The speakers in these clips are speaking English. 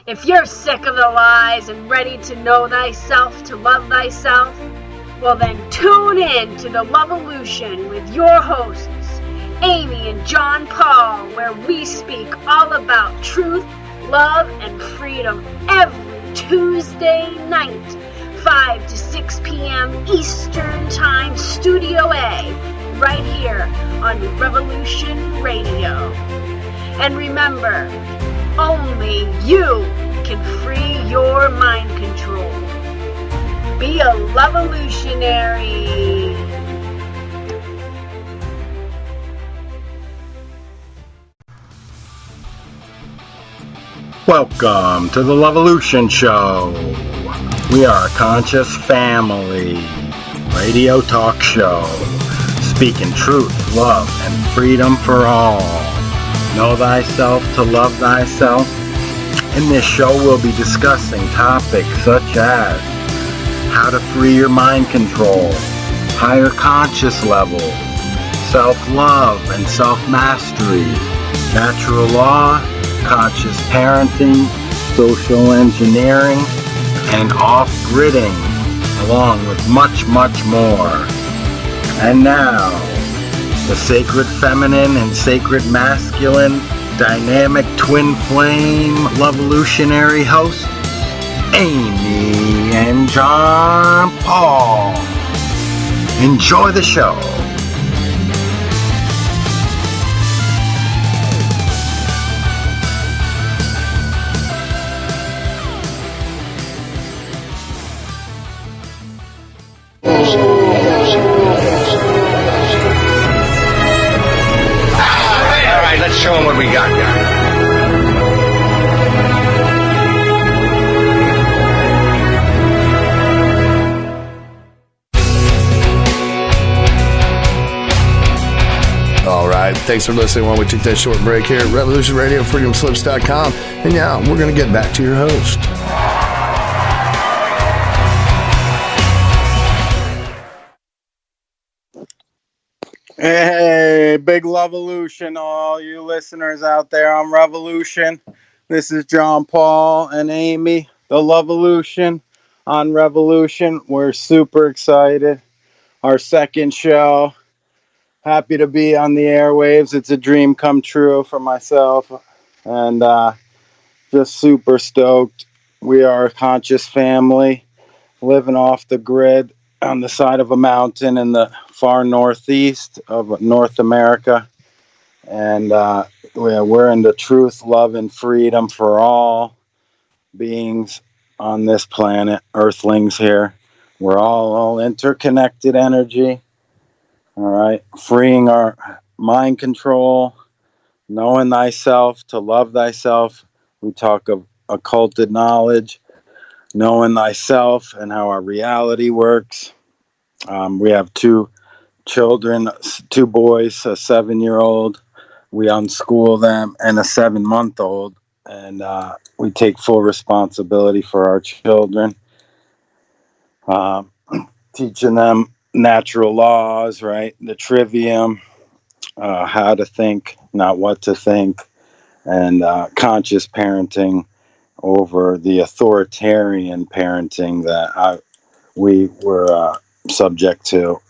If you're sick of the lies and ready to know thyself, to love thyself, well then tune in to the Revolution with your hosts, Amy and John Paul, where we speak all about truth, love, and freedom every Tuesday night, 5 to 6 p.m. Eastern Time, Studio A, right here on Revolution Radio. And remember, only you can free your mind control. Be a Revolutionary. Welcome to the Revolution Show. We are a conscious family radio talk show, speaking truth, love, and freedom for all. Know thyself to love thyself. In this show, we'll be discussing topics such as how to free your mind control, higher conscious level, self-love and self-mastery, natural law, conscious parenting, social engineering, and off-gridding, along with much, much more. And now, the sacred feminine and sacred masculine, dynamic twin flame, revolutionary hosts, Amy and John Paul. Enjoy the show. Let's show them what we got, guys. All right, thanks for listening while we took that short break here at Revolution Radio, freedomslips.com. And now we're going to get back to your host. Hey, big Revolution, all you listeners out there on Revolution. This is John Paul and Amy, the Revolution on Revolution. We're super excited. Our second show. Happy to be on the airwaves. It's a dream come true for myself. And just super stoked. We are a conscious family living off the grid on the side of a mountain in the far northeast of North America. And we're into truth, love, and freedom for all beings on this planet, earthlings here. We're all interconnected energy. All right. Freeing our mind control, knowing thyself, to love thyself. We talk of occulted knowledge, knowing thyself and how our reality works. We have two children, two boys, a 7-year-old. We unschool them, and a 7-month-old. And we take full responsibility for our children, teaching them natural laws, right? The trivium, how to think, not what to think, and conscious parenting over the authoritarian parenting that we were subject to.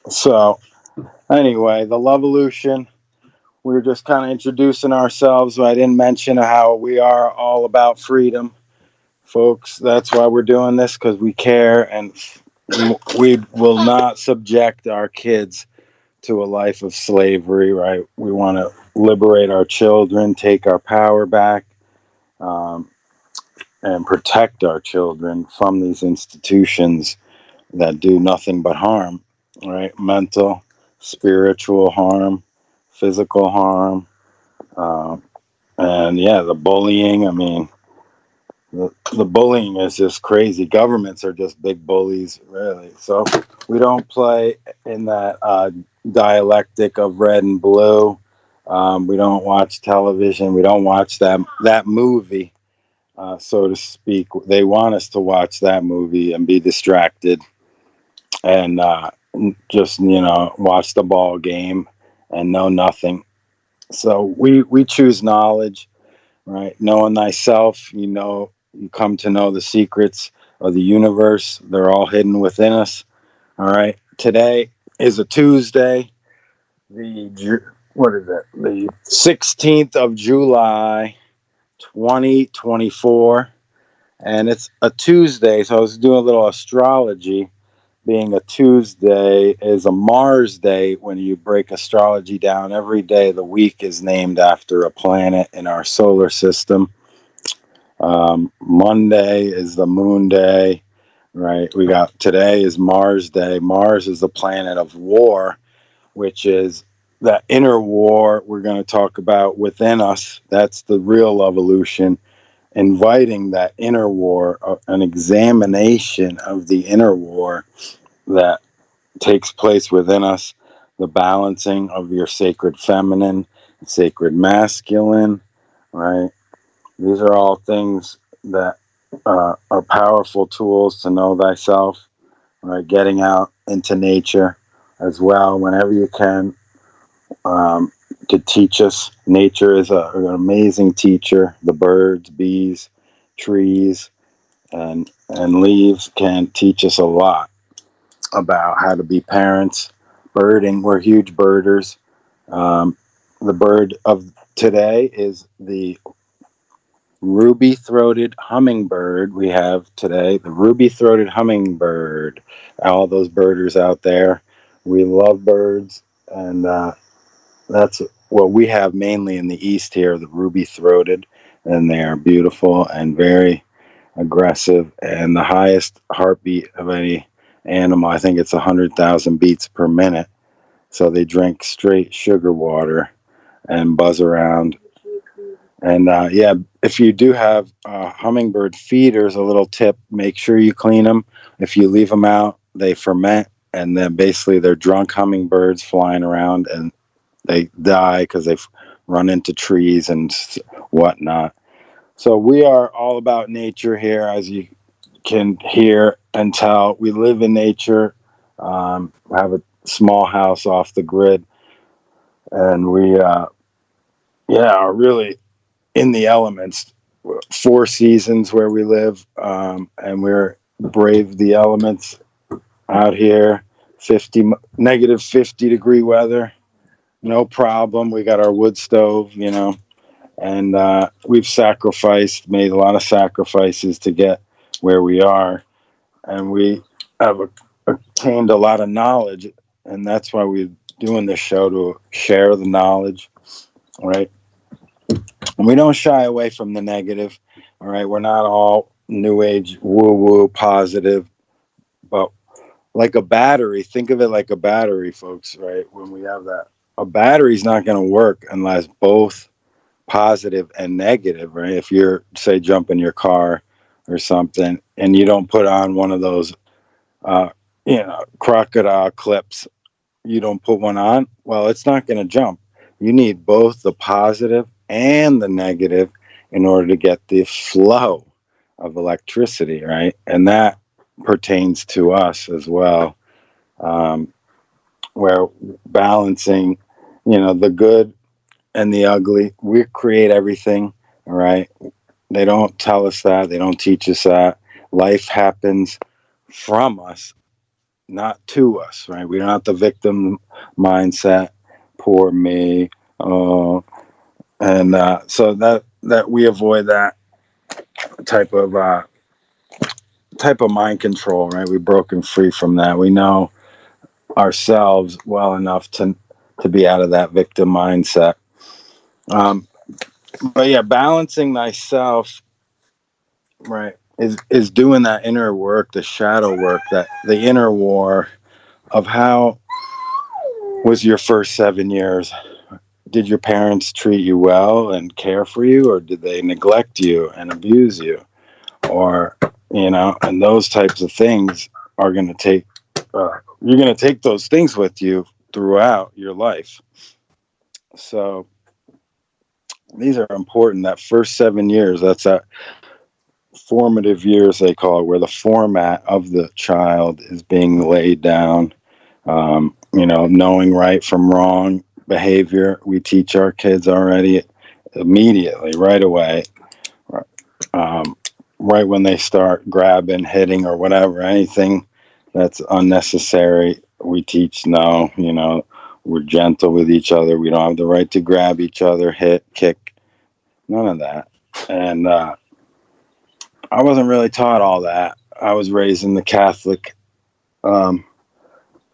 So anyway, the Revolution, we were just kind of introducing ourselves. I didn't mention how we are all about freedom, folks. That's why we're doing this, because we care, and we will not subject our kids to a life of slavery, right? We want to liberate our children, take our power back, and protect our children from these institutions that do nothing but harm, right? Mental, spiritual harm, physical harm, and the bullying. I mean, the bullying is just crazy. Governments are just big bullies, really. So we don't play in that dialectic of red and blue. We don't watch television. We don't watch that movie, so to speak. They want us to watch that movie and be distracted and just, watch the ball game and know nothing. So we choose knowledge. right? Knowing thyself, you come to know the secrets of the universe. They're all hidden within us. All right. Today is a Tuesday. What is it? The 16th of July, 2024. And it's a Tuesday. So I was doing a little astrology. Being a Tuesday is a Mars day. When you break astrology down, every day of the week is named after a planet in our solar system. Monday is the moon day, right? We got today is Mars day. Mars is the planet of war, which is that inner war we're going to talk about within us. That's the real evolution, inviting that inner war, an examination of the inner war that takes place within us, the balancing of your sacred feminine, sacred masculine, right? These are all things that are powerful tools to know thyself, right? Getting out into nature as well whenever you can, to teach us. Nature is an amazing teacher. The birds, bees, trees, and leaves can teach us a lot about how to be parents. Birding, we're huge birders. The bird of today is the ruby-throated hummingbird. We have today the ruby-throated hummingbird. All those birders out there, we love birds, and that's what we have mainly in the east here, the ruby-throated, and they are beautiful and very aggressive, and the highest heartbeat of any animal, I think it's 100,000 beats per minute. So they drink straight sugar water and buzz around. And if you do have hummingbird feeders, a little tip: make sure you clean them. If you leave them out, they ferment, and then basically they're drunk hummingbirds flying around, and they die because they've run into trees and whatnot. So we are all about nature here, as you can hear and tell. We live in nature. Have a small house off the grid, and we are really in the elements. 4 seasons where we live, and we're brave the elements out here. Negative 50 degree weather, no problem. We got our wood stove, and we've made a lot of sacrifices to get where we are, and we have obtained a lot of knowledge, and that's why we're doing this show, to share the knowledge, right? And we don't shy away from the negative, all right? We're not all new age woo-woo positive, but like a battery, think of it like a battery, folks, right? When we have that, a battery's not going to work unless both positive and negative, right? If you're, say, jumping your car or something, and you don't put on one of those crocodile clips, you don't put one on, well, it's not going to jump. You need both the positive and the negative in order to get the flow of electricity, right? And that pertains to us as well, where balancing, the good and the ugly. We create everything, all right? They don't tell us that. They don't teach us that. Life happens from us, not to us, right? We don't have the victim mindset, poor me, and so that we avoid that type of mind control, right? We've broken free from that. We know ourselves well enough to be out of that victim mindset. But yeah, balancing thyself, right, is doing that inner work, the shadow work, that the inner war of how was your first 7 years. Did your parents treat you well and care for you, or did they neglect you and abuse you? Or, and those types of things are going to take, you're going to take those things with you throughout your life. So these are important. That first 7 years, that's that formative years, they call it, where the format of the child is being laid down. Knowing right from wrong behavior. We teach our kids already immediately, right away. Right when they start grabbing, hitting, or whatever, anything that's unnecessary, we teach no. We're gentle with each other. We don't have the right to grab each other, hit, kick, none of that. And I wasn't really taught all that. I was raised in the Catholic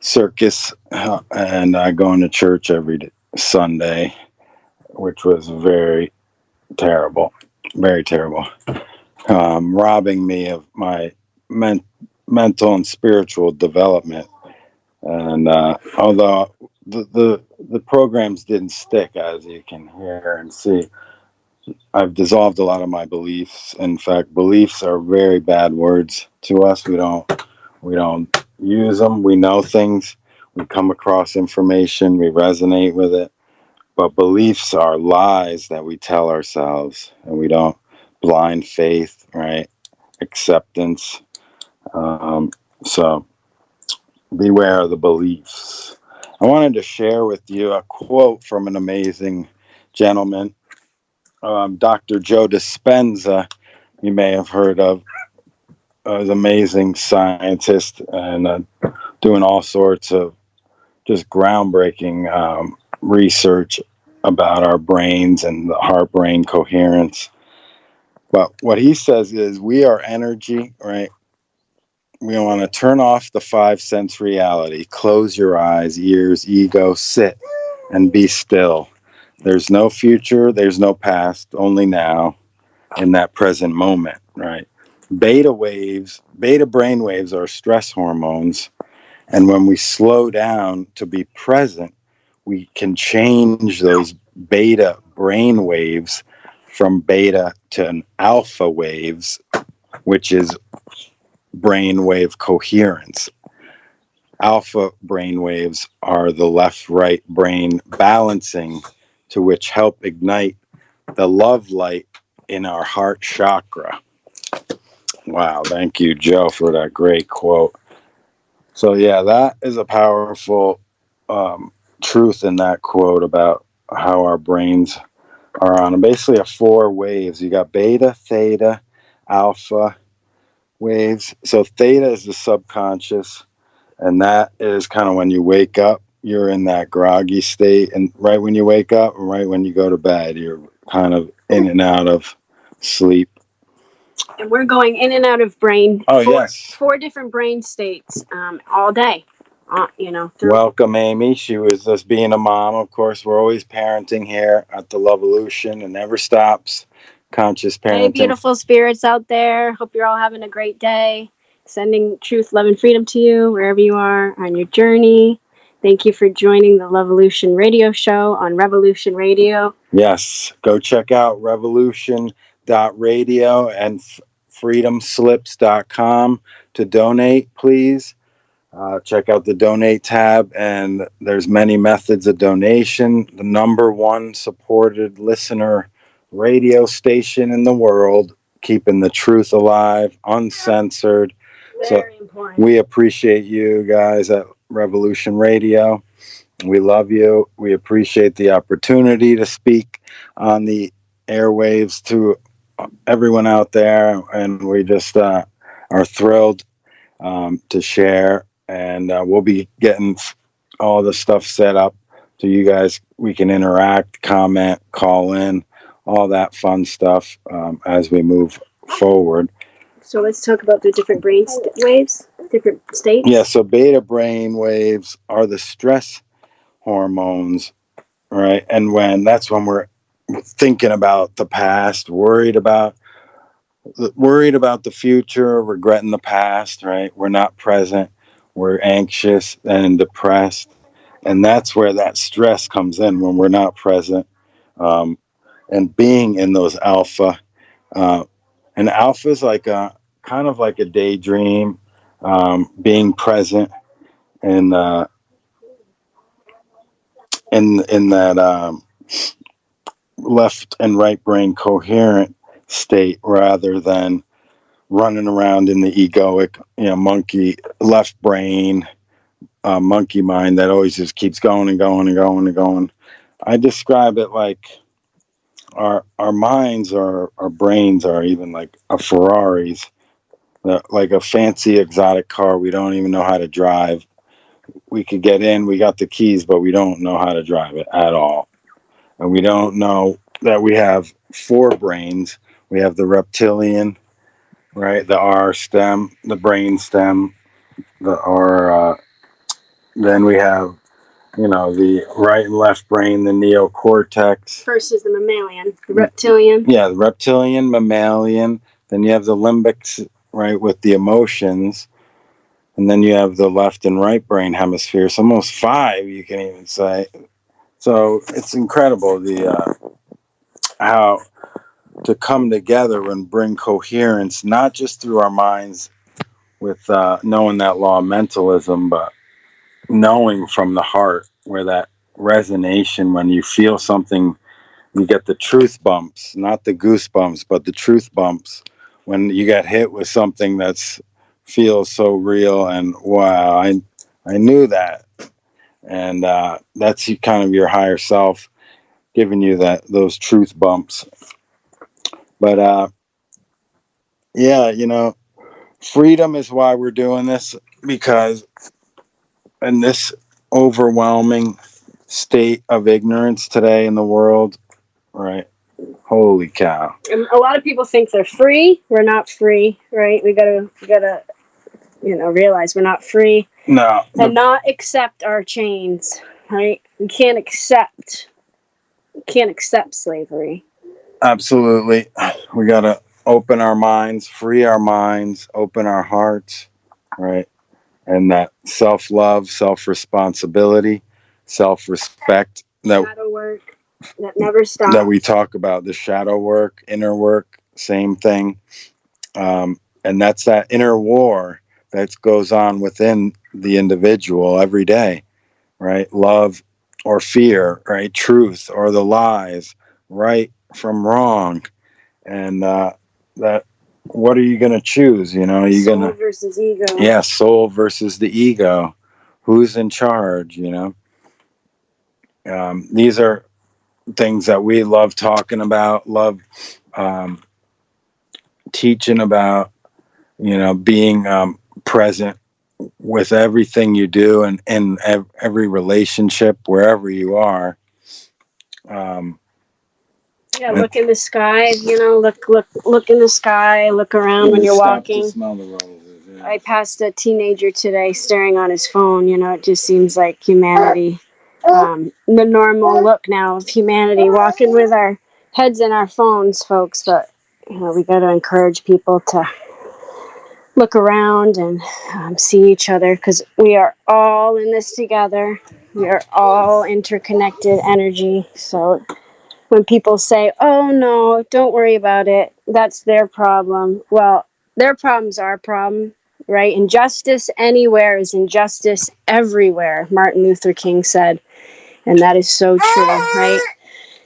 circus, and going to church every Sunday, which was very terrible, very terrible. Robbing me of my mental and spiritual development. And although the programs didn't stick, as you can hear and see, I've dissolved a lot of my beliefs. In fact, beliefs are very bad words to us. We don't use them. We know things. We come across information. We resonate with it. But beliefs are lies that we tell ourselves, and we don't. Blind faith, right? Acceptance. So beware of the beliefs. I wanted to share with you a quote from an amazing gentleman, Dr. Joe Dispenza. You may have heard of. An amazing scientist and doing all sorts of just groundbreaking research about our brains and the heart-brain coherence. But what he says is we are energy, right? We want to turn off the 5 sense reality. Close your eyes, ears, ego, sit and be still. There's no future, there's no past, only now in that present moment, right? Beta brain waves are stress hormones. And when we slow down to be present, we can change those beta brain waves from beta to an alpha waves, which is brainwave coherence. Alpha brain waves are the left-right brain balancing, to which help ignite the love light in our heart chakra. Wow, thank you, Joe, for that great quote. So yeah, that is a powerful truth in that quote about how our brains are on basically 4 waves. You got beta, theta, alpha waves. So theta is the subconscious, and that is kind of when you wake up, you're in that groggy state, and right when you wake up and right when you go to bed, you're kind of in and out of sleep. And we're going in and out of brain. Yes. 4 different brain states all day. Welcome, Amy. She was just being a mom. Of course, we're always parenting here at the LUV-A-LUTION. It never stops. Conscious parenting. Hey, beautiful spirits out there. Hope you're all having a great day. Sending truth, love, and freedom to you wherever you are on your journey. Thank you for joining the LUV-A-LUTION radio show on Revolution Radio. Yes. Go check out Revolution.radio and freedomslips.com to donate, please. Check out the donate tab, and there's many methods of donation. The #1 supported listener radio station in the world, keeping the truth alive, uncensored. Very important. We appreciate you guys at Revolution Radio. We love you. We appreciate the opportunity to speak on the airwaves to everyone out there, and we just are thrilled to share. And we'll be getting all the stuff set up so you guys, we can interact, comment, call in, all that fun stuff as we move forward. So let's talk about the different brain waves, different states. Yeah, so beta brain waves are the stress hormones, right? And that's when we're thinking about the past, worried about the future, regretting the past, right? We're not present. We're anxious and depressed, and that's where that stress comes in when we're not present, and being in those alpha. And alpha is like a kind of like a daydream, being present in that left and right brain coherent state, rather than running around in the egoic, monkey left brain, monkey mind that always just keeps going and going and going and going. I describe it like our minds, our brains are even like a Ferrari's, like a fancy exotic car we don't even know how to drive. We could get in, we got the keys, but we don't know how to drive it at all. And we don't know that we have four brains. We have the reptilian, right? The R stem, the brain stem, the R. Then we have, the right and left brain, the neocortex. First is the mammalian, the reptilian. Yeah, the reptilian, mammalian. Then you have the limbic, right, with the emotions. And then you have the left and right brain hemispheres, almost five, you can even say. So it's incredible how to come together and bring coherence, not just through our minds with knowing that law of mentalism, but knowing from the heart, where that resonation, when you feel something, you get the truth bumps, not the goosebumps, but the truth bumps when you get hit with something that's feels so real, and wow, I knew that. And that's kind of your higher self giving you those truth bumps. But yeah, freedom is why we're doing this, because in this overwhelming state of ignorance today in the world, right? Holy cow. And a lot of people think they're free. We're not free, right? We gotta realize we're not free. No. And not accept our chains, right? We can't accept slavery. Absolutely. We gotta open our minds, free our minds, open our hearts, right? And that self-love, self-responsibility, self-respect, Shadow work that never stops. That we talk about, the shadow work, inner work, same thing. And that's that inner war that goes on within the individual every day, right? Love or fear, right? Truth or the lies, right from wrong. And that, what are you going to choose? Soul versus ego. Yeah, soul versus the ego. Who's in charge? These are things that we love talking about, love teaching about, being present with everything you do, and in every relationship, wherever you are. Yeah, look in the sky, look in the sky, look around when you're walking. To smell the roses, yeah. I passed a teenager today staring on his phone. It just seems like humanity, the normal look now of humanity, walking with our heads in our phones, folks. But, we got to encourage people to look around and see each other, because we are all in this together. We are all interconnected energy. So when people say, oh, no, don't worry about it, that's their problem. Well, their problem's our problem, right? Injustice anywhere is injustice everywhere, Martin Luther King said. And that is so true, right?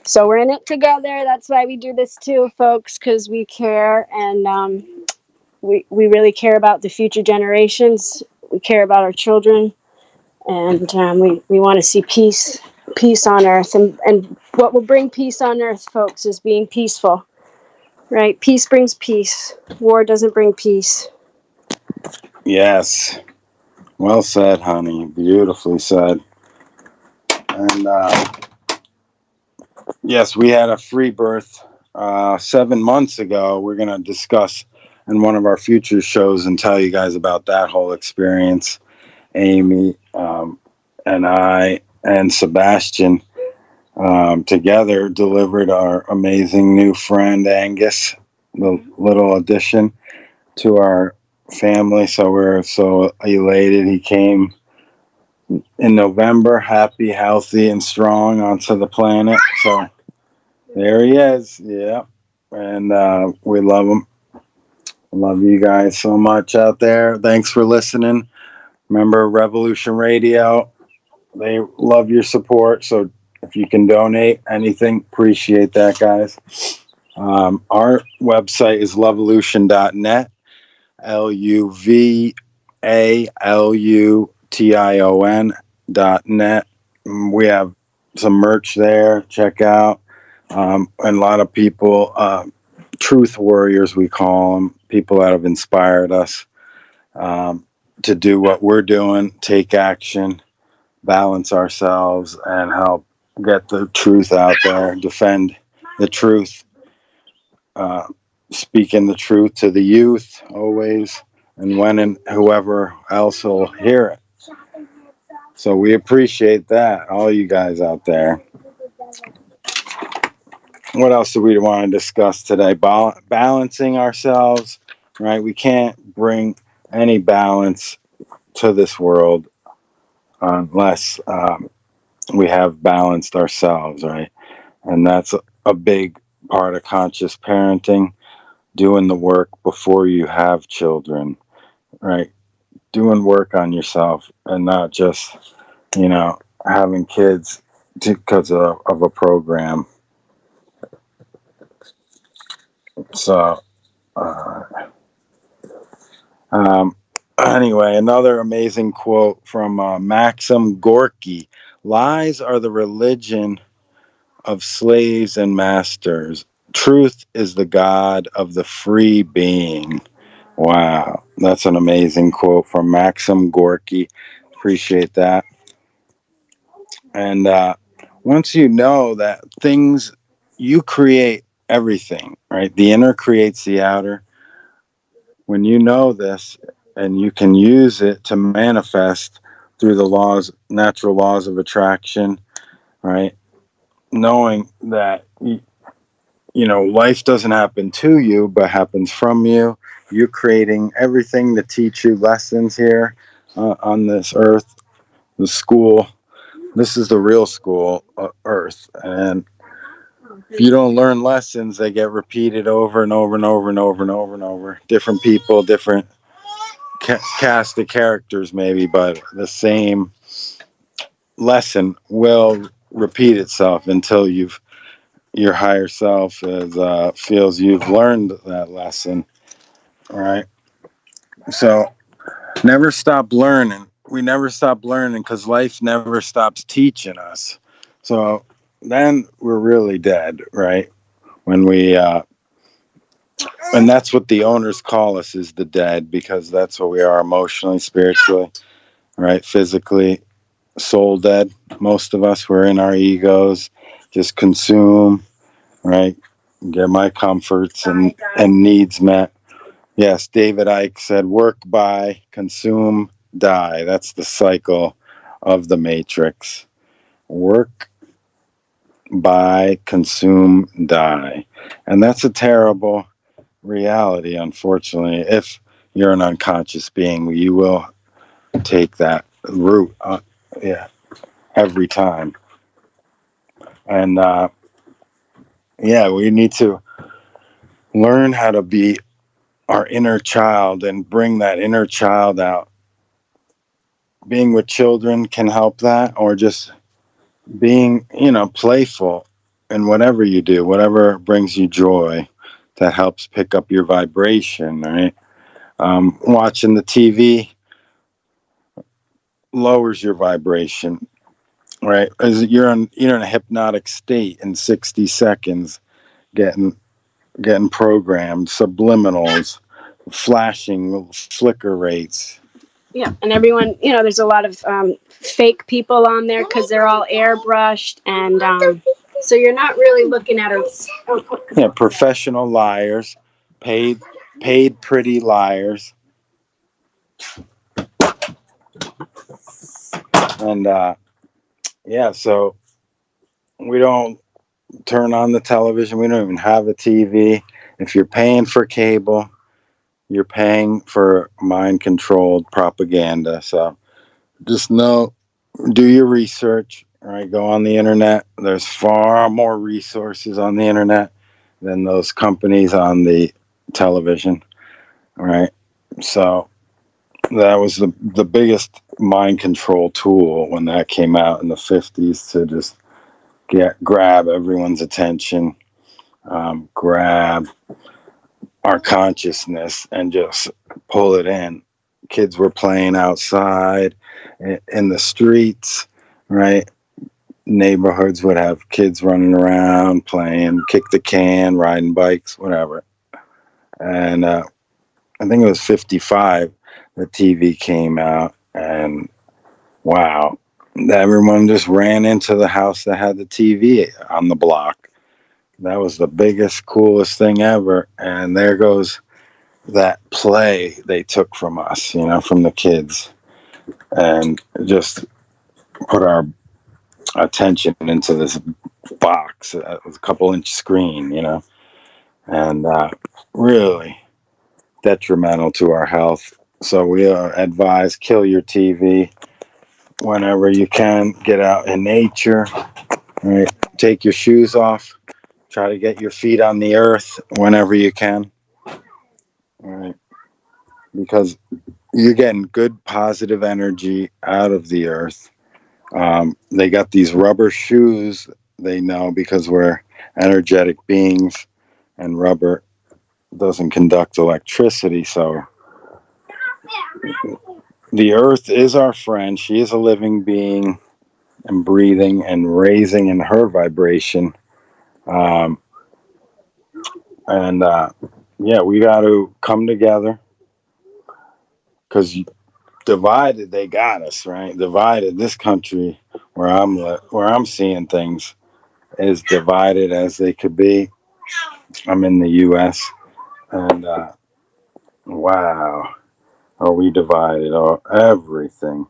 So we're in it together. That's why we do this too, folks, because we care, and we really care about the future generations. We care about our children, and we want to see peace on earth. And what will bring peace on earth, folks, is being peaceful, right? Peace brings peace. War doesn't bring peace. Yes. Well said, honey. Beautifully said. And yes, we had a free birth 7 months ago. We're going to discuss in one of our future shows and tell you guys about that whole experience. Amy and I and Sebastian together delivered our amazing new friend Angus, the little addition to our family. So we're so elated. He came in November, happy, healthy, and strong onto the planet. So there he is. Yeah. And we love him. Love you guys so much out there. Thanks for listening. Remember, Revolution Radio, they love your support. So if you can donate anything, appreciate that, guys. Our website is LUV-A-LUTION.net, LUV-A-LUTION.net. We have some merch there. Check out. And a lot of people, truth warriors, we call them, people that have inspired us to do what we're doing, take action, balance ourselves, and help get the truth out there, defend the truth, speaking the truth to the youth always, and when and whoever else will hear it. So we appreciate that, all you guys out there. What else do we want to discuss today? Balancing ourselves, right? We can't bring any balance to this world unless we have balanced ourselves, right? And that's a big part of conscious parenting, doing the work before you have children, right? Doing work on yourself and not just, having kids because of a program. So, anyway, another amazing quote from Maxim Gorky: "Lies are the religion of slaves and masters. Truth is the God of the free being." Wow, that's an amazing quote from Maxim Gorky. Appreciate that. And once you know that things, you create everything, right? The inner creates the outer. When you know this and you can use it to manifest through the natural laws of attraction, right? Knowing that, life doesn't happen to you, but happens from you. You're creating everything to teach you lessons here on this earth, the school. This is the real school, Earth. And if you don't learn lessons, they get repeated over and over and over and over and over and over. Different people, different cast of characters, maybe, but the same lesson will repeat itself until your higher self feels you've learned that lesson. All right. So never stop learning. We never stop learning because life never stops teaching us. So then we're really dead, right? When and that's what the owners call us, is the dead, because that's what we are emotionally, spiritually, right? Physically, soul dead. Most of us, we're in our egos, just consume, right? Get my comforts and needs met. Yes, David Icke said, work, buy, consume, die. That's the cycle of the matrix. Work, buy, consume, die. And that's a terrible reality, unfortunately. If you're an unconscious being, you will take that route every time. And we need to learn how to be our inner child and bring that inner child out. Being with children can help that, or just being, playful in whatever you do, whatever brings you joy, that helps pick up your vibration, right? Watching the TV lowers your vibration, right? As you're in a hypnotic state in 60 seconds, getting programmed, subliminals, flashing flicker rates. Yeah, and everyone, there's a lot of fake people on there because they're all airbrushed, and so you're not really looking at it. Yeah, professional liars, paid pretty liars, and so we don't turn on the television. We don't even have a TV. If you're paying for cable, you're paying for mind-controlled propaganda. So just do your research, right? Go on the internet. There's far more resources on the internet than those companies on the television, right? So that was the biggest mind control tool when that came out in the 50s, to just grab everyone's attention, grab our consciousness and just pull it in. Kids were playing outside in the streets, right? neighborhoods would have kids running around, playing, kick the can, riding bikes, whatever. And I think it was 55, the TV came out, and wow, everyone just ran into the house that had the TV on the block. That was the biggest, coolest thing ever. And there goes that play they took from us, from the kids, and just put our attention into this box. It was a couple-inch screen, and really detrimental to our health. So we advise kill your TV whenever you can. Get out in nature, right? Take your shoes off. Try to get your feet on the earth whenever you can, right? Because you're getting good positive energy out of the earth. They got these rubber shoes, they know, because we're energetic beings, and rubber doesn't conduct electricity. So the earth is our friend. She is a living being and breathing and raising in her vibration. Yeah, we got to come together, because divided, they got us, right? Divided. This country where I'm seeing things is divided as they could be. I'm in the U.S. and wow, are we divided? Oh, everything.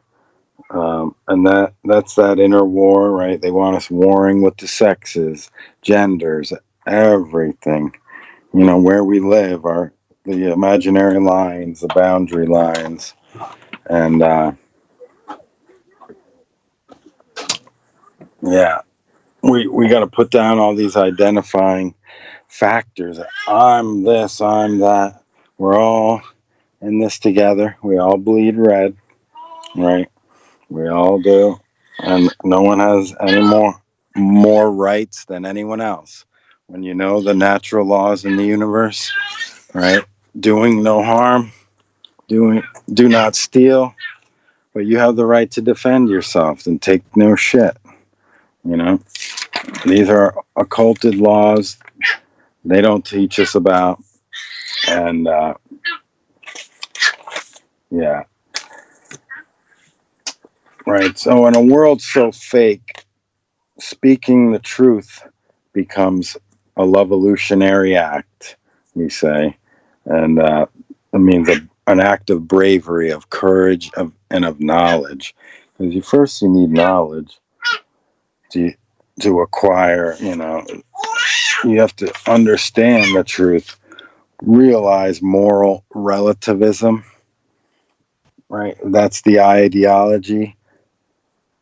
And that's that inner war, right? They want us warring with the sexes, genders, everything. Where we live are the imaginary lines, the boundary lines, and yeah, we got to put down all these identifying factors. I'm this, I'm that. We're all in this together. We all bleed red, right? We all do, and no one has any more rights than anyone else. When you know the natural laws in the universe, right? Doing no harm, do not steal, but you have the right to defend yourself and take no shit. These are occulted laws they don't teach us about, and yeah. Right. So in a world so fake, speaking the truth becomes a Love-A-LUTION-ARY act, we say. And it means an act of bravery, of courage, and of knowledge. Because you need knowledge to acquire, you have to understand the truth, realize moral relativism, right? That's the ideology.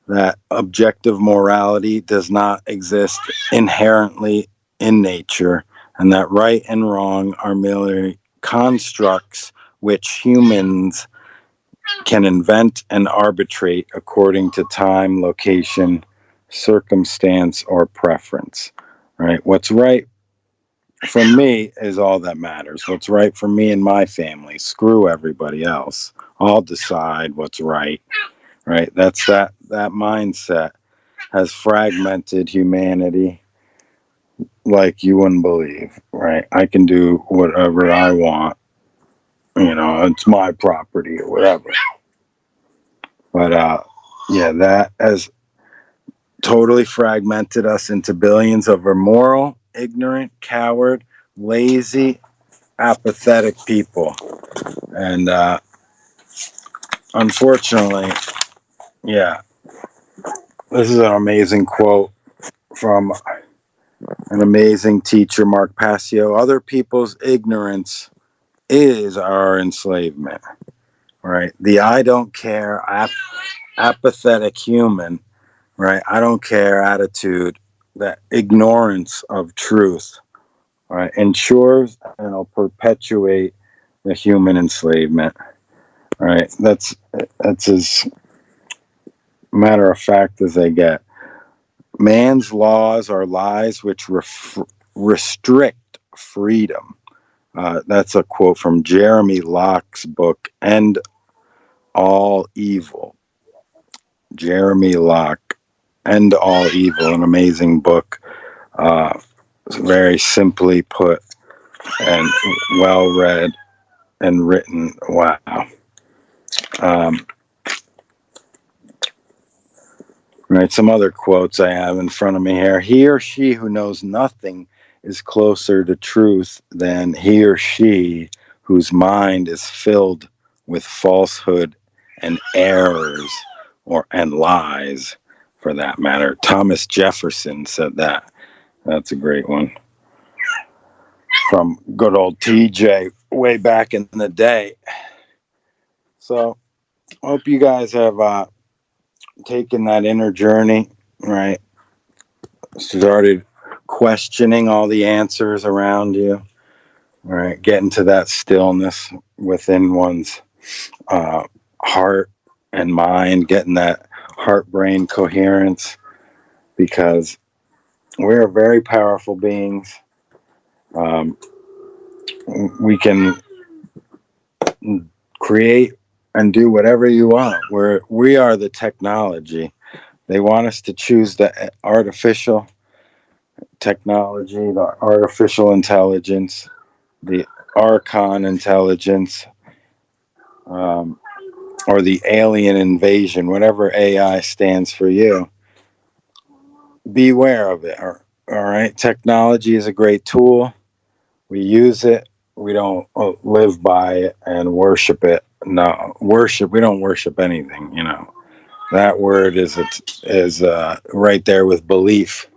That objective morality does not exist inherently in nature, and that right and wrong are merely constructs which humans can invent and arbitrate according to time, location, circumstance, or preference. Right? What's right for me is all that matters. What's right for me and my family. Screw everybody else. I'll decide what's right. Right? That's that mindset has fragmented humanity like you wouldn't believe, right? I can do whatever I want. It's my property or whatever. But yeah, that has totally fragmented us into billions of immoral, ignorant, coward, lazy, apathetic people. And unfortunately, yeah, this is an amazing quote from an amazing teacher, Mark Passio. Other people's ignorance is our enslavement, right? The I don't care, apathetic human, right? I don't care attitude, that ignorance of truth, right, ensures and will perpetuate the human enslavement, right? That's as matter of fact as they get. Man's laws are lies which restrict freedom. That's a quote from Jeremy Locke's book, End All Evil. Jeremy Locke, End All Evil, an amazing book. Very simply put and well read and written. Wow. Right, some other quotes I have in front of me here. He or she who knows nothing is closer to truth than he or she whose mind is filled with falsehood and errors, and lies, for that matter. Thomas Jefferson said that. That's a great one. From good old TJ way back in the day. So, I hope you guys have taken that inner journey, right? Started questioning all the answers around you, right? Getting to that stillness within one's heart and mind, getting that heart-brain coherence, because we're very powerful beings. We can create and do whatever you want. We are the technology. They want us to choose the artificial technology, the artificial intelligence, the Archon intelligence, or the alien invasion, whatever AI stands for you. Beware of it. All right. Technology is a great tool. We use it. We don't live by it and worship it. No, we don't worship anything, That word is right there with belief,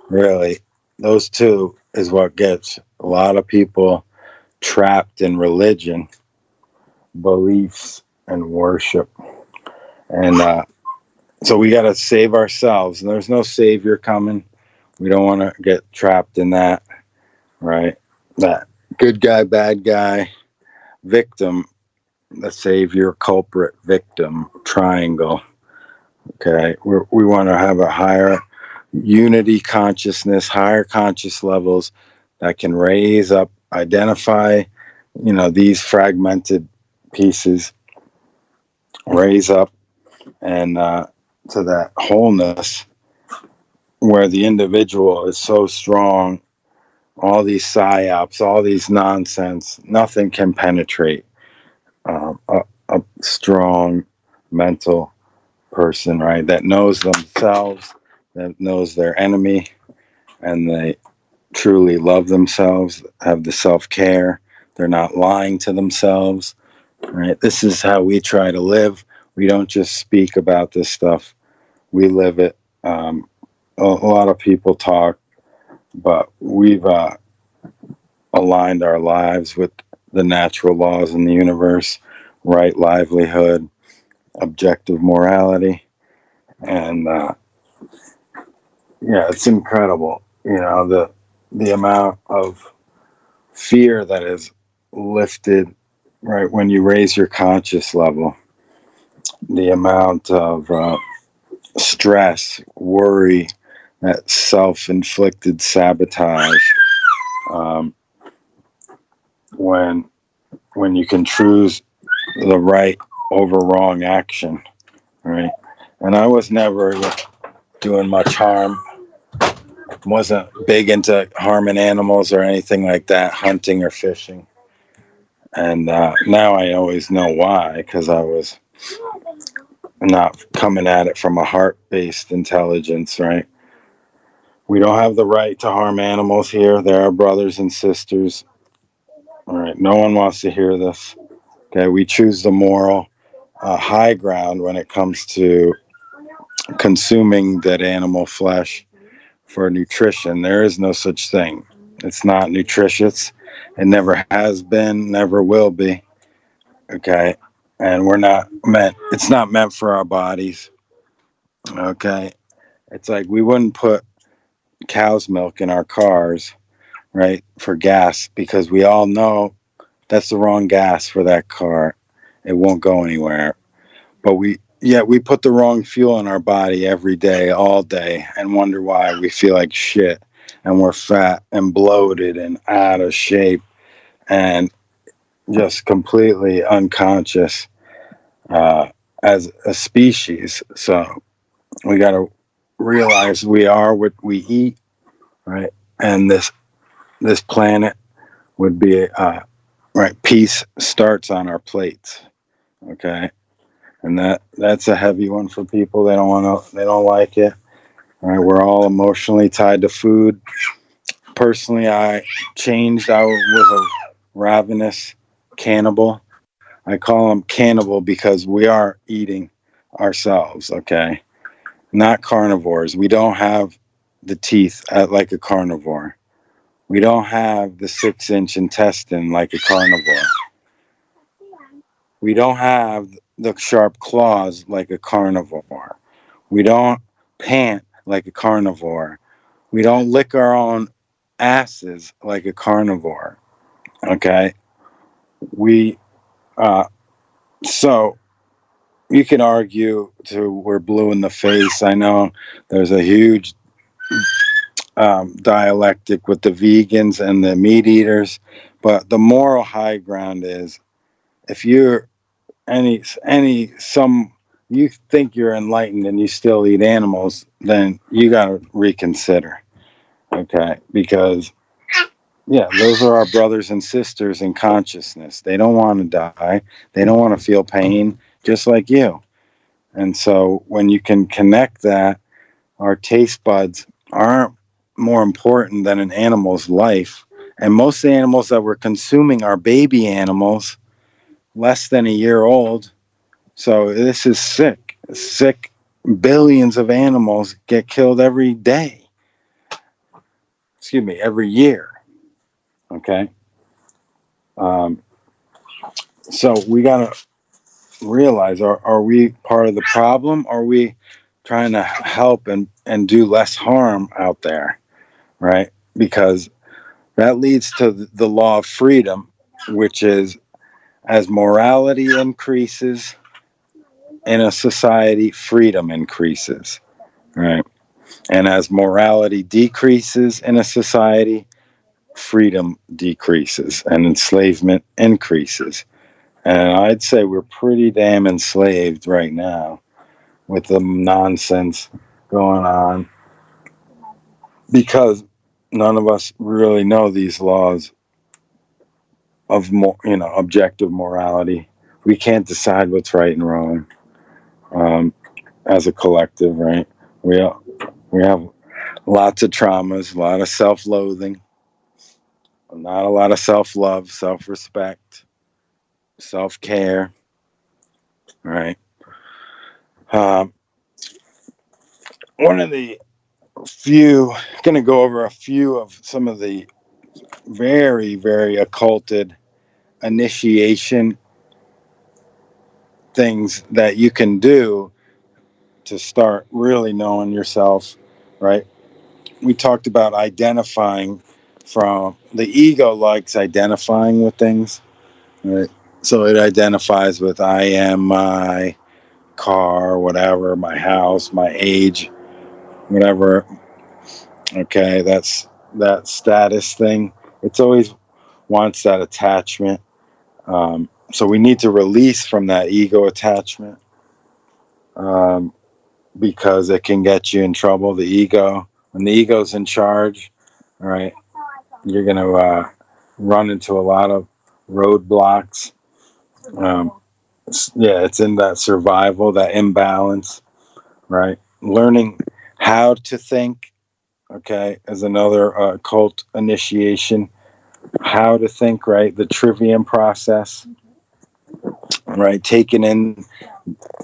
really. Those two is what gets a lot of people trapped in religion, beliefs, and worship. And so we got to save ourselves. And there's no savior coming. We don't want to get trapped in that, right? That good guy, bad guy, victim, the savior, culprit, victim triangle. Okay, we want to have a higher unity consciousness, higher conscious levels that can raise up, identify, these fragmented pieces, raise up, and to that wholeness where the individual is so strong. All these psyops, all these nonsense, nothing can penetrate a strong mental person, right? That knows themselves, that knows their enemy, and they truly love themselves, have the self-care. They're not lying to themselves, right? This is how we try to live. We don't just speak about this stuff. We live it. A lot of people talk, but we've aligned our lives with the natural laws in the universe, right livelihood, objective morality, and it's incredible. The amount of fear that is lifted, right, when you raise your conscious level, the amount of stress, worry, that self-inflicted sabotage, when you can choose the right over wrong action, right? And I was never doing much harm, wasn't big into harming animals or anything like that, hunting or fishing. And now I always know why, because I was not coming at it from a heart-based intelligence, right? We don't have the right to harm animals here. They're our brothers and sisters. All right, no one wants to hear this. Okay, we choose the moral high ground when it comes to consuming that animal flesh for nutrition. There is no such thing. It's not nutritious. It never has been, never will be. Okay, and it's not meant for our bodies. Okay, it's like we wouldn't put cow's milk in our cars, right, for gas, because we all know that's the wrong gas for that car. It won't go anywhere. But we put the wrong fuel in our body every day, all day, and wonder why we feel like shit, and we're fat and bloated and out of shape and just completely unconscious as a species. So we got to realize we are what we eat, right? And this planet would be right. Peace starts on our plates, okay? And that's a heavy one for people. They don't like it. All right, we're all emotionally tied to food. Personally, I changed. I was a ravenous cannibal. I call them cannibal because we are eating ourselves, okay? Not carnivores. We don't have the teeth like a carnivore. We don't have the 6-inch intestine like a carnivore. We don't have the sharp claws like a carnivore. We don't pant like a carnivore. We don't lick our own asses like a carnivore. Okay? So you can argue we're blue in the face. I know there's a huge dialectic with the vegans and the meat eaters, but the moral high ground is if you're you think you're enlightened and you still eat animals, then you got to reconsider. Okay? Because those are our brothers and sisters in consciousness. They don't want to die. They don't want to feel pain, just like you. And so when you can connect that, our taste buds aren't more important than an animal's life. And most of the animals that we're consuming are baby animals, less than a year old. So this is sick. Sick. Billions of animals get killed every day. Every year. Okay? So we got to realize, are we part of the problem? Or are we trying to help and do less harm out there? Right? Because that leads to the law of freedom, which is as morality increases in a society, freedom increases. Right? And as morality decreases in a society, freedom decreases and enslavement increases. And I'd say we're pretty damn enslaved right now with the nonsense going on because none of us really know these laws of objective morality. We can't decide what's right and wrong as a collective, right? We have lots of traumas, a lot of self-loathing, not a lot of self-love, self-respect, self-care, right? One of the going to go over a few of some of the very, very occulted initiation things that you can do to start really knowing yourself, right? We talked about identifying from the ego likes identifying with things, right? So it identifies with I am my car, whatever, my house, my age, whatever. Okay, that's that status thing. It's always wants that attachment. So we need to release from that ego attachment because it can get you in trouble. The ego, when the ego's in charge, all right, you're going to run into a lot of roadblocks. It's in that survival, that imbalance, right? Learning how to think, okay, is another cult initiation. How to think, right? The trivium process, right? Taking in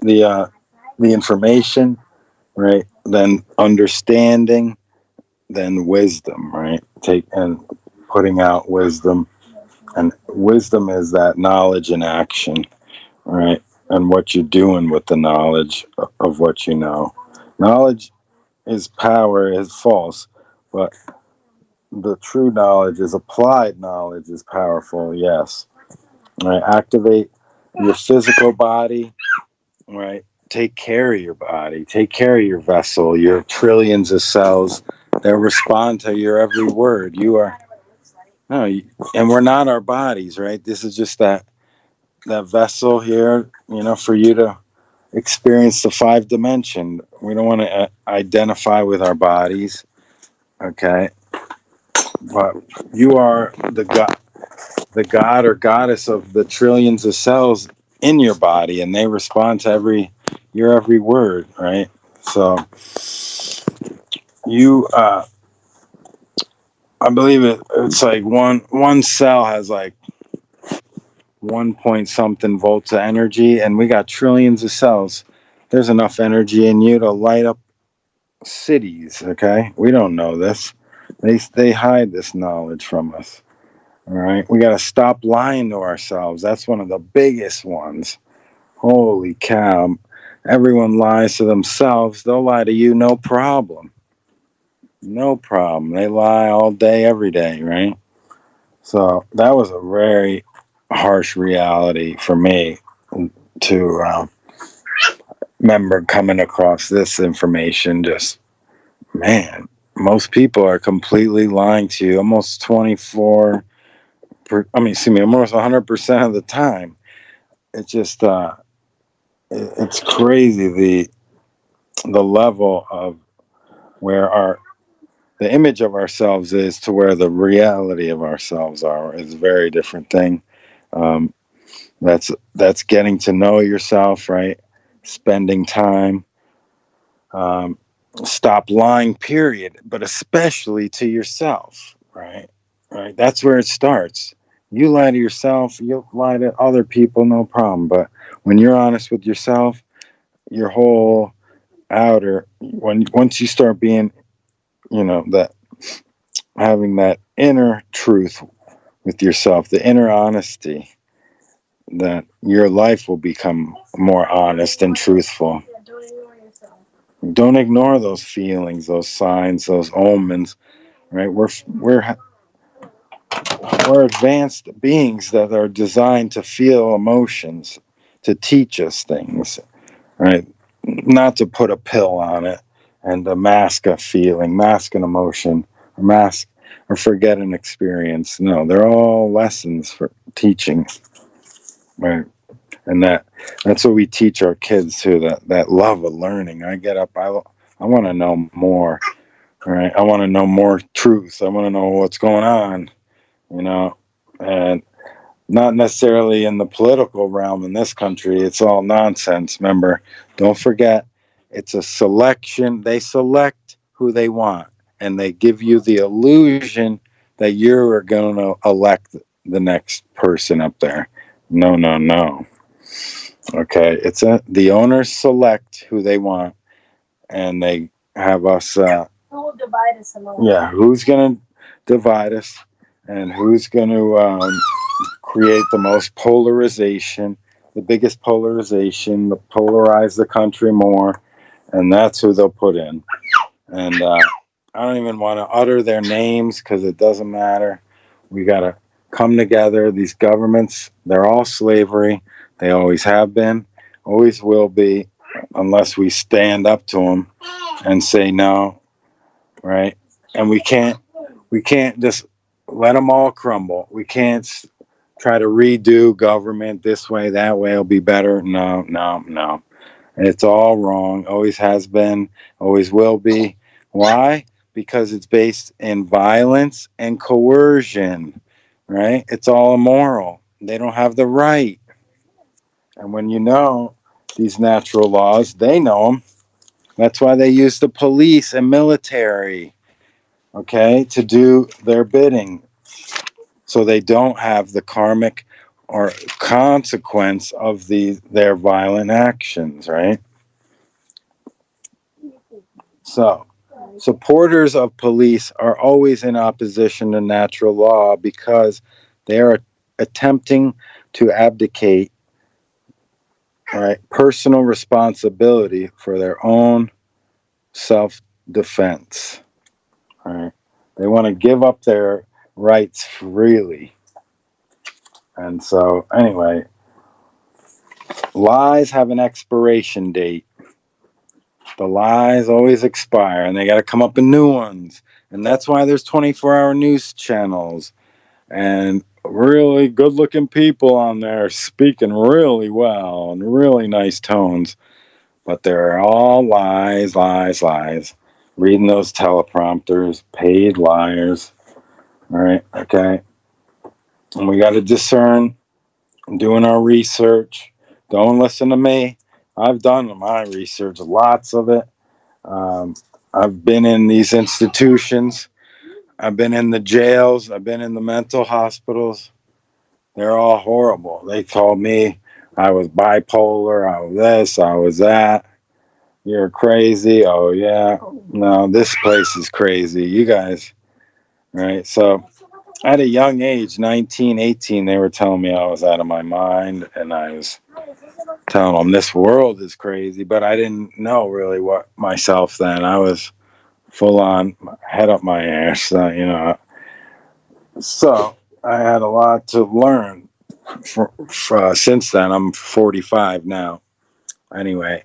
the information, right? Then understanding, then wisdom, right? Putting out wisdom, and wisdom is that knowledge in action, right? And what you're doing with the knowledge of what you know. Knowledge is power, is false, but the true knowledge is applied knowledge is powerful, yes. Right? Activate your physical body, right? Take care of your body, take care of your vessel, your trillions of cells that respond to your every word. And we're not our bodies, right? This is just that vessel here, for you to experience the 5 dimension. We don't want to identify with our bodies, okay? But you are the god or goddess of the trillions of cells in your body, and they respond to your every word, right? So you, I believe it's like one cell has like 1 point something volts of energy, and we got trillions of cells. There's enough energy in you to light up cities, okay? We don't know this. They hide this knowledge from us. All right? We got to stop lying to ourselves. That's one of the biggest ones. Holy cow. Everyone lies to themselves. They'll lie to you, no problem. No problem. They lie all day, every day, right? So that was a very harsh reality for me to remember coming across this information. Just, man, most people are completely lying to you almost 24, almost 100% of the time. It's just, it's crazy the level of where the image of ourselves is to where the reality of ourselves is a very different thing. That's getting to know yourself, right? Spending time. Stop lying, period, but especially to yourself, right? Right. That's where it starts. You lie to yourself, you'll lie to other people, no problem. But when you're honest with yourself, your whole once you start being, that having that inner truth with yourself, the inner honesty, that your life will become more honest and truthful. Don't ignore those feelings, those signs, those omens, right? We're advanced beings that are designed to feel emotions, to teach us things, right? Not to put a pill on it and to mask a feeling, mask an emotion, or forget an experience. No, they're all lessons for teaching, right? And that's what we teach our kids too, that love of learning. I get up, I want to know more, right? I want to know more truth. I want to know what's going on, and not necessarily in the political realm in this country. It's all nonsense. Remember, don't forget, it's a selection. They select who they want, and they give you the illusion that you're going to elect the next person up there. No, no, no. Okay, the owners select who they want, and they have us. Who will divide us among? Yeah, who's going to divide us, and who's going to create the most polarization, the biggest polarization, polarize the country more, and that's who they'll put in. And I don't even want to utter their names because it doesn't matter. We got to come together. These governments, they're all slavery. They always have been, always will be, unless we stand up to them and say no, right? And we can't just let them all crumble. We can't try to redo government this way, that way, it'll be better. No, no, no. It's all wrong. Always has been, always will be. Why? Because it's based in violence and coercion, right? It's all immoral. They don't have the right. And when you know these natural laws, they know them. That's why they use the police and military, okay, to do their bidding. So they don't have the karmic or consequence of their violent actions, right? So, supporters of police are always in opposition to natural law because they are attempting to abdicate, right, personal responsibility for their own self-defense. Right? They want to give up their rights freely. And so, anyway, lies have an expiration date. The lies always expire, and they got to come up with new ones. And that's why there's 24-hour news channels and really good-looking people on there speaking really well and really nice tones. but they're all lies, lies, lies. Reading those teleprompters, paid liars. All right, okay. And we got to discern, doing our research. Don't listen to me. I've done my research, lots of it. I've been in these institutions. I've been in the jails. I've been in the mental hospitals. They're all horrible. They told me I was bipolar. I was this. I was that. You're crazy. Oh, yeah. No, this place is crazy. You guys. Right. So at a young age, 19, 18, they were telling me I was out of my mind. And I was telling them this world is crazy. But I didn't know really what myself then. I was full on head up my ass, you know. So I had a lot to learn since then. I'm 45 now. Anyway,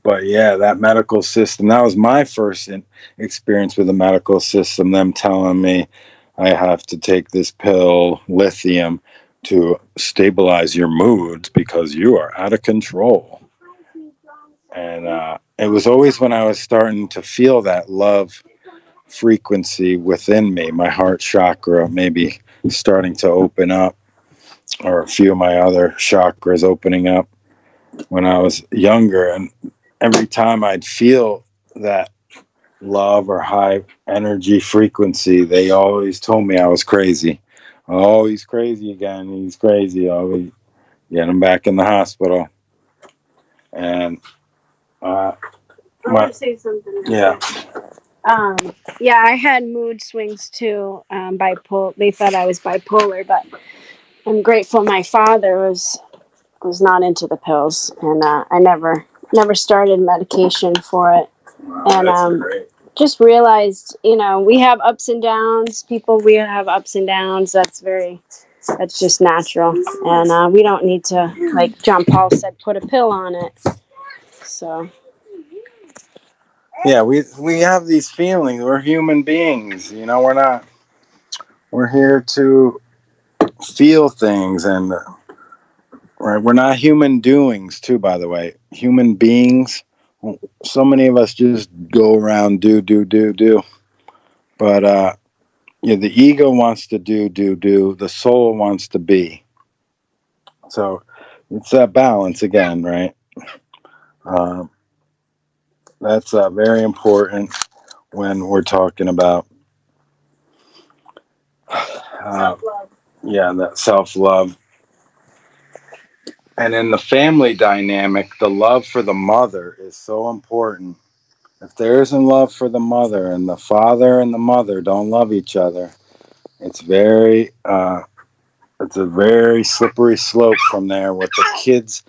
but yeah, that medical system, that was my first experience with the medical system, them telling me I have to take this pill, lithium, to stabilize your moods because you are out of control. And it was always when I was starting to feel that love frequency within me, my heart chakra maybe starting to open up, or a few of my other chakras opening up when I was younger. And every time I'd feel that love or high energy frequency, they always told me I was crazy. Oh, he's crazy again. He's crazy. Oh, we get him back in the hospital. And I want to say something. Yeah. Yeah, I had mood swings too. Bipolar. They thought I was bipolar, but I'm grateful my father was not into the pills, and I never started medication for it. And just realized, we have ups and downs. We have ups and downs. That's just natural, and we don't need to, like John Paul said, put a pill on it. So. Yeah, we have these feelings. We're human beings. We're here to feel things, and right, we're not human doings too, by the way. Human beings. So many of us just go around do. But the ego wants to do. The soul wants to be. So it's that balance again, right? That's very important when we're talking about Self-love. Yeah, that self-love. And in the family dynamic, the love for the mother is so important. If there isn't love for the mother, and the father and the mother don't love each other, it's a very slippery slope from there. With the kids,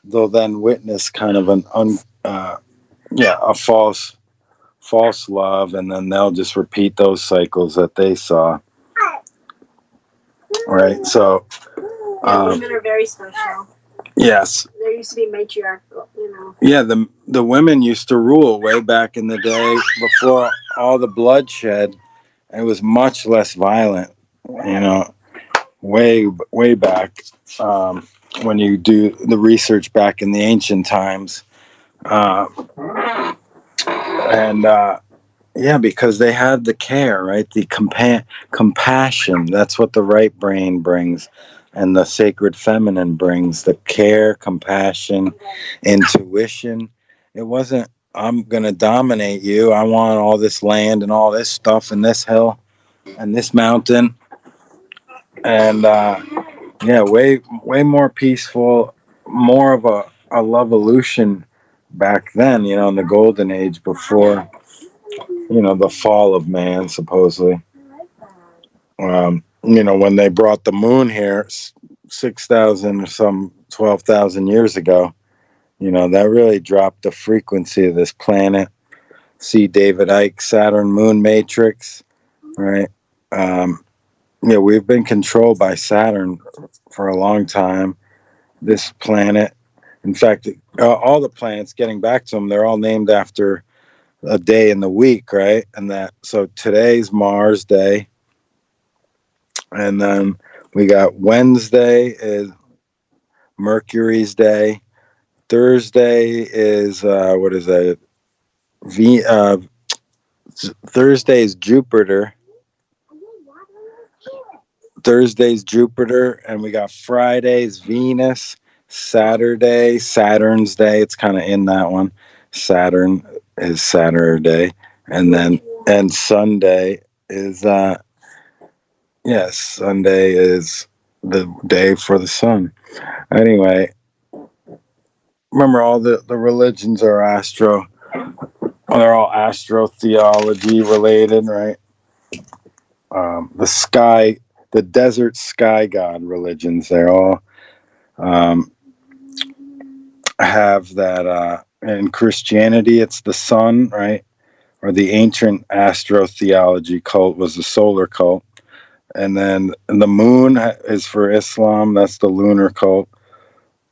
they'll then witness kind of a false love, and then they'll just repeat those cycles that they saw. Right. So women are very special. Yes. There used to be matriarchal, Yeah, the women used to rule way back in the day before all the bloodshed. It was much less violent, way back. When you do the research back in the ancient times, because they had the care, right? The compassion. That's what the right brain brings, and the sacred feminine brings the care, compassion, intuition. It wasn't, I'm going to dominate you. I want all this land and all this stuff and this hill and this mountain. And way more peaceful, more of a love-evolution back then, in the golden age before, the fall of man, supposedly. When they brought the moon here 6,000 or some 12,000 years ago, that really dropped the frequency of this planet. See David Icke, Saturn Moon Matrix, right? We've been controlled by Saturn for a long time. This planet, in fact, all the planets, getting back to them, they're all named after a day in the week, right? So today's Mars Day. And then we got Wednesday is Mercury's day. Thursday is what is that? Thursday's Jupiter. Thursday's Jupiter, and we got Friday's Venus. Saturday, Saturn's Day. It's kind of in that one. Saturn is Saturday, and Sunday is Sunday is the day for the sun. Anyway, remember all the religions are they're all astrotheology related, right? The desert sky god religions, they all have that. In Christianity, it's the sun, right? Or the ancient astrotheology cult was the solar cult. And then the moon is for Islam, that's the lunar cult.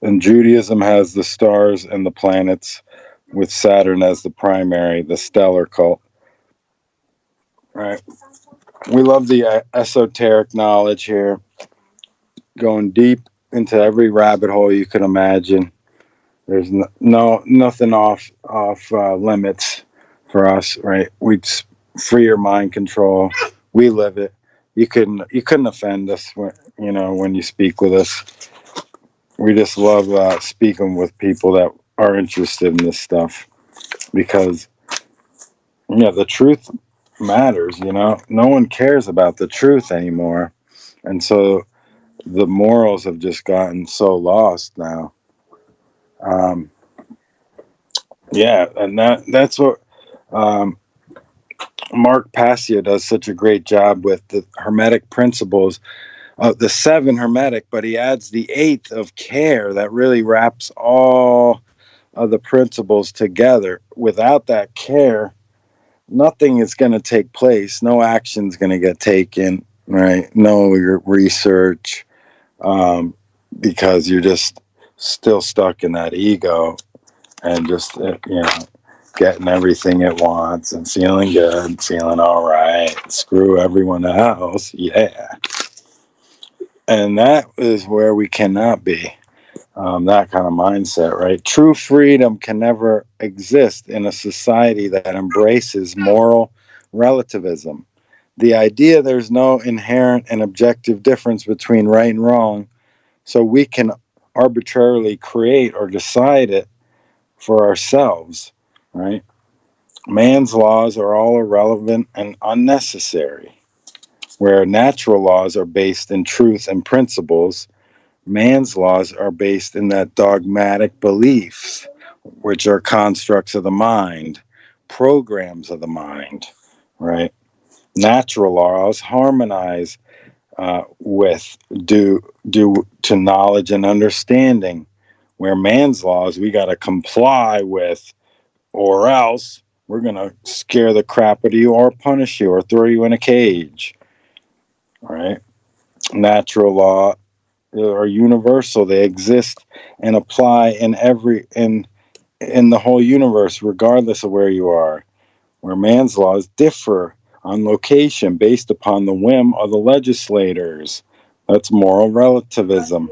And Judaism has the stars and the planets, with Saturn as the primary, the stellar cult. Right. We love the esoteric knowledge here, going deep into every rabbit hole you could imagine. There's nothing off limits for us, right? We free your mind control. We live it. You couldn't offend us when you speak with us. We just love speaking with people that are interested in this stuff, because the truth matters. No one cares about the truth anymore, and so the morals have just gotten so lost now. And that's what Mark Passio does such a great job with the Hermetic principles, the 7 Hermetic, but he adds the 8th of care that really wraps all of the principles together. Without that care, nothing is going to take place. No action is going to get taken, right? No research, because you're just still stuck in that ego and just, getting everything it wants and feeling good, feeling all right. Screw everyone else. Yeah. And that is where we cannot be. That kind of mindset, right? True freedom can never exist in a society that embraces moral relativism. The idea there's no inherent and objective difference between right and wrong, so we can arbitrarily create or decide it for ourselves, right? Man's laws are all irrelevant and unnecessary. Where natural laws are based in truth and principles, man's laws are based in that dogmatic beliefs, which are constructs of the mind, programs of the mind, right? Natural laws harmonize with due to knowledge and understanding, where man's laws we got to comply with, or else we're going to scare the crap out of you or punish you or throw you in a cage, right? Natural law are universal. They exist and apply in the whole universe, regardless of where you are. Where man's laws differ on location based upon the whim of the legislators. That's moral relativism.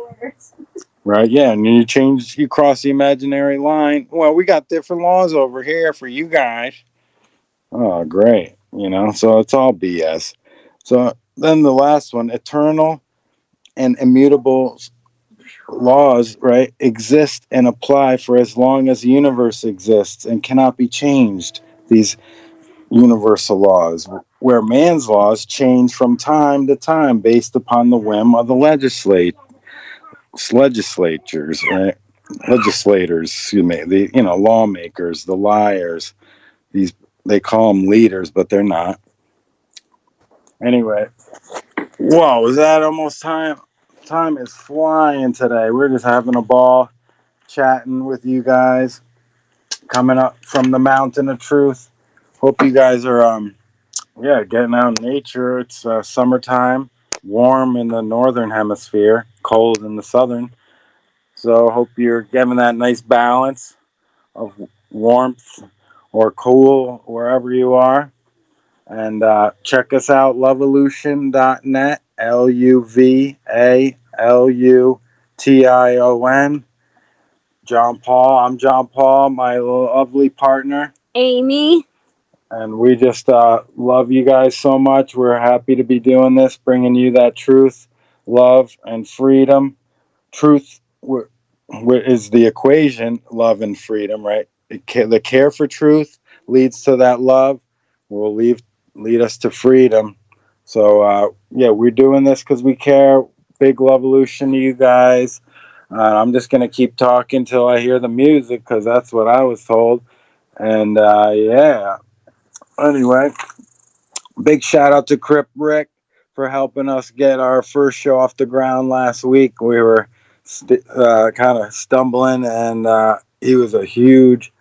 Right, yeah, and you cross the imaginary line. Well, we got different laws over here for you guys. Oh, great. So it's all BS. So then the last one, eternal and immutable laws, right, exist and apply for as long as the universe exists and cannot be changed. These universal laws, where man's laws change from time to time based upon the whim of the legislators, right? Legislators, excuse me, the lawmakers, the liars. They call them leaders, but they're not. Anyway, whoa, is that almost time? Time is flying today. We're just having a ball, chatting with you guys, coming up from the mountain of truth. Hope you guys are getting out in nature. It's summertime, warm in the northern hemisphere, cold in the southern. So hope you're getting that nice balance of warmth or cool wherever you are. And check us out, Revolution.net, LUV-A-LUTION. John Paul. I'm John Paul, my lovely partner. Amy. And we just love you guys so much. We're happy to be doing this, bringing you that truth, love, and freedom. Truth is the equation, love and freedom, right? The care for truth leads to that love, will lead us to freedom. So, we're doing this because we care. Big Revolution to you guys. I'm just going to keep talking till I hear the music because that's what I was told. And, Anyway, big shout out to Crip Rick for helping us get our first show off the ground last week. We were kind of stumbling, and he's a huge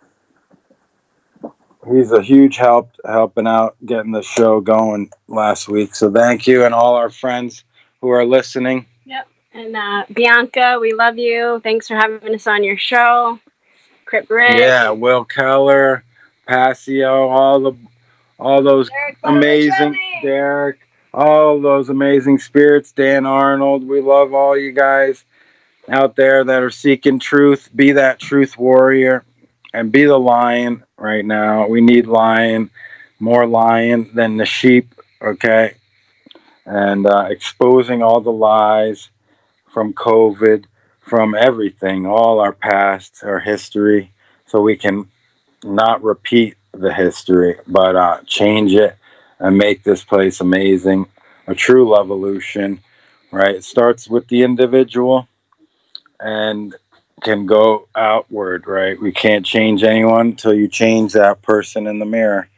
help helping out getting the show going last week. So thank you, and all our friends who are listening. Yep. And Bianca, we love you. Thanks for having us on your show. Crip Rick. Yeah, Will Keller, Passio, all those amazing, Derek, all those amazing spirits, Dan Arnold. We love all you guys out there that are seeking truth. Be that truth warrior and be the lion right now. We need more lion than the sheep, okay? And exposing all the lies from COVID, from everything, all our past, our history, so we can not repeat the history, but change it and make this place amazing. A true evolution, right? It starts with the individual and can go outward, right? We can't change anyone until you change that person in the mirror.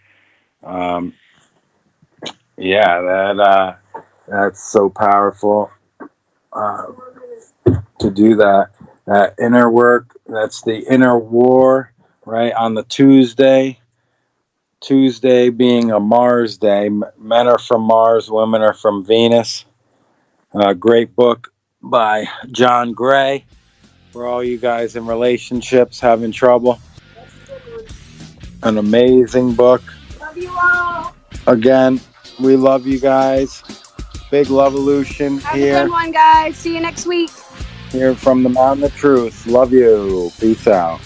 That's so powerful to do that inner work. That's the inner war, right? On the Tuesday being a Mars day. Men are from Mars, women are from Venus. Great book by John Gray for all you guys in relationships having trouble. An amazing book. Love you all. Again, we love you guys. Big Revolution here. Have a good one, guys. See you next week. Here from the Mountain of Truth. Love you. Peace out.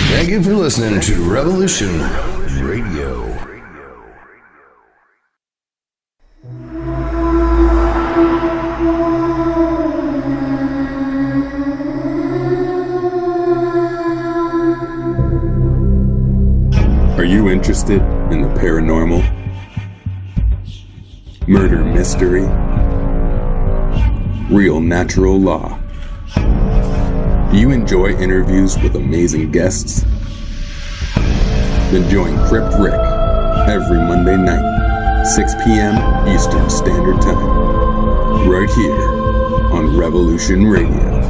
Thank you for listening to Revolution Radio. Are you interested in the paranormal, murder mystery, real natural law? Do you enjoy interviews with amazing guests? Then join Crip Rick every Monday night, 6 p.m. Eastern Standard Time, right here on Revolution Radio.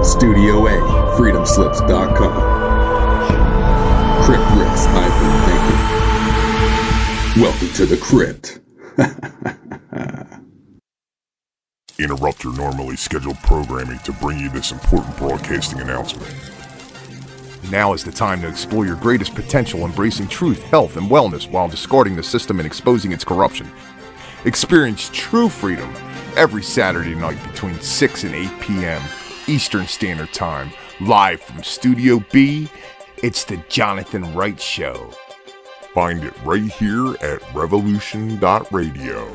Studio A, freedomslips.com. Crip Rick's I've Been Thinking. Welcome to the Crypt. Interrupt your normally scheduled programming to bring you this important broadcasting announcement. Now is the time to explore your greatest potential, embracing truth, health, and wellness while discarding the system and exposing its corruption. Experience true freedom every Saturday night between 6 and 8 p.m. Eastern Standard Time, live from Studio B. It's the Jonathan Wright Show. Find it right here at Revolution.radio.